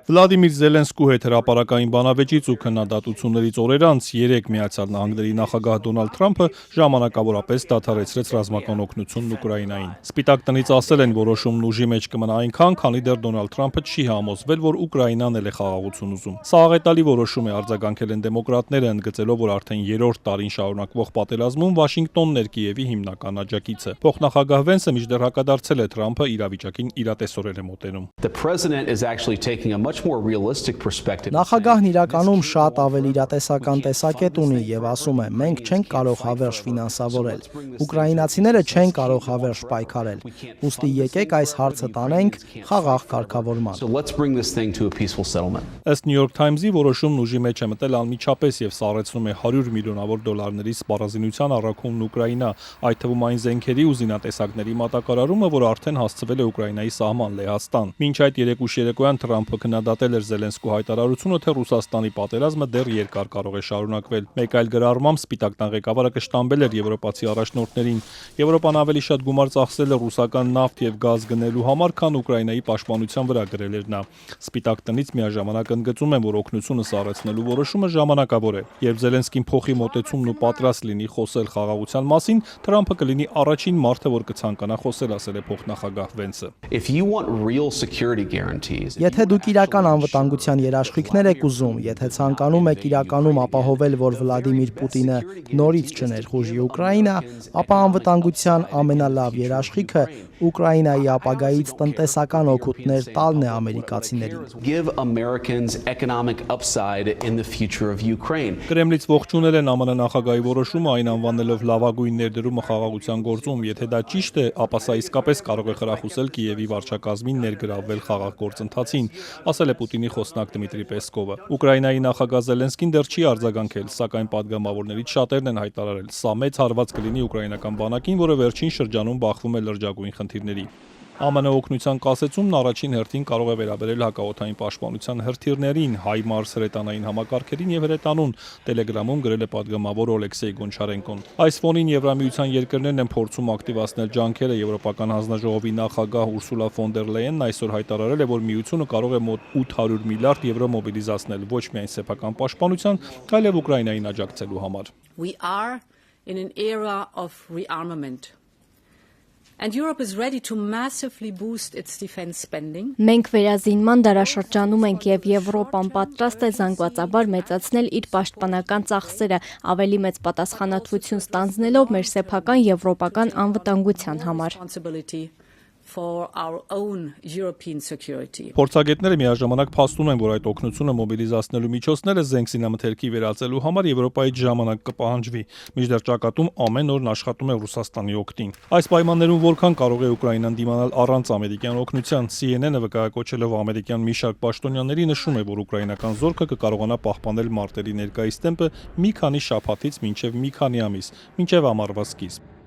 Վլադիմիր Զելենսկու հետ հրապարակային բանավեճից ու քննադատություններից օրեր անց 3 Միացյալ Նահանգների նախագահ Դոնալդ Թրամփը ժամանակավորապես դադարեցրեց ռազմական օգնությունն Ուկրաինային։ Սպիտակ տնից ասել են, որոշումն ուժի մեջ կմնա այնքան, քանի դեռ Դոնալդ Թրամփը չի համոզվել, որ Ուկրաինան էլ է խաղաղություն ուզում։ Սա աղետալի որոշում է, արձագանքել են դեմոկրատները, ընդգծելով, որ արդեն 3-րդ տարին շարունակվող պատերազմում Վաշինգտոնն էր Կիևի հիմնական աջակիցը։ Փոխնախագահ Վենսը մինչդեռ հակադարձել է Թրամփը իրավիճակին իրատեսորեն է մոտենում։ Նախագահն իրականում շատ ավելի իրատեսական տեսակետ ունի եւ ասում է, մենք չենք կարող հավերժ ֆինանսավորել, ուկրաինացիները չեն կարող հավերժ պայքարել, ուստի եկեք այս հարցը տանենք խաղաղ կարգավորման։ Ըստ New York Times-ի որոշումն ուժի մեջ է մտել անմիջապես եւ սառեցնում է $100 միլիոնավոր դոլարների սպառազինության առաքումն Ուկրաինա, այդ թվում այն զենքերի ու զինատեսակների մատակարարումը, որ արդեն հասցվել է Ուկրաինայի սահման Լեհաստան։ Մինչ այդ երեկույթ երեկոյան Թրամփը քննադատել էր Զելենսկու հայտարարությունը, թե Ռուսաստանի պատերազմը դեռ երկար կարող է շարունակվել։ Մեկ այլ գրառմամբ Սպիտակ տան ղեկավարը կշտամբել էր եվրոպացի առաջնորդներին։ Եվրոպան ավելի շատ գումար ծախսել է ռուսական նավթ եւ գազ գնելու համար, քան Ուկրաինայի պաշտպանության վրա գրել էր նա։ Սպիտակ տնից միաժամանակ ընդգծում են, որ օգնությունը սառեցնելու որոշումը ժամանակավոր է։ Երբ Զելենսկին փոխի մոտեցումն ու պատրաստ լինի խոսել խաղաղության մասին, Թրամփը կլինի առաջին մարդը, որ կցանկանա խոսել, ասել է փոխնախագահ Վենսը։ Եթե դուք իրական անվտանգության երաշխիքներ եք ուզում, եթե ցանկանում եք իրականում ապահովել, որ Վլադիմիր Պուտինը նորից չներխուժի Ուկրաինա, ապա անվտանգության ամենալավ երաշխիքը Ուկրաինայի ապագայից տնտեսական օգուտներ տալն է ամերիկացիներին։ Կրեմլից ողջունել են ԱՄՆ նախագահի որոշումը, այն անվանելով լավագույն ներդրումը խաղաղության գործում։ Եթե դա ճիշտ է, ապա սա իսկապես կարող է խրախուսել Կիևի վարչակազմին ներգրավվել խաղաղ գործընթացին, ասել է Պուտինի խոսնակ Դմիտրի Պեսկովը։ Ուկրաինայի նախագահ Զելենսկին դեռ չի արձագանքել, սակայն падգամավորներից շատերն են հայտարարել, սա մեծ հարված կլինի ուկրաինական բանակին, որը վերջին շրջանում բախվում է լրջագույն խնդիրների։ ԱՄՆ օգնության կասեցումն առաջին հերթին կարող է վերաբերել հակաօդային պաշտպանության հրթիռներին, HIMARS հրետանային համակարգերին եւ հրետանուն, Telegram-ում գրել է падգամավոր Օլեքսեյ Գոնչարենկոն։ Այս ֆոնին Եվրամիության երկրներն են փորձում ակտիվացնել ջանքերը։ Եվրոպական հանձնաժողովի նախագահ Ուրսուլա ֆոն դեր Լեյենն այսօր հայտարարել է, որ միությունը կարող է մոտ 800 միլիարդ եվրո մոբիլիզացնել ոչ միայն սեփական պաշտպանության, այլև Ուկրաինային աջակցելու համար։ We are in an era of rearmament. And Europe is ready to massively boost its defense spending. Մենք վերազինման դարաշրջանում ենք եւ Եվրոպան պատրաստ է զանգվածաբար մեծացնել իր պաշտպանական ծախսերը, ավելի մեծ պատասխանատվություն ստանձնելով մեր սեփական եվրոպական անվտանգության համար։ For our own European security. Փորձագետները միաժամանակ փաստում են, որ այդ օգնությունը մոբիլիզացնելու միջոցները զենք զինամթերքի վերածելու համար Եվրոպայից ժամանակ կպահանջվի։ Մինչդեռ ճակատում ամեն օրն աշխատում է Ռուսաստանի օգտին։ Այս պայմաններում որքան կարող է Ուկրաինան դիմանալ առանց ամերիկյան օգնության, CNN-ը վկայակոչելով ամերիկյան մի շարք պաշտոնյաների նշում է, որ ուկրաինական զորքը կկարողանա պահպանել մարտերի ներկայիս տեմպը մի քանի շաբաթից մինչև մի քանի ամիս, մինչև ամառվա սկիզբ։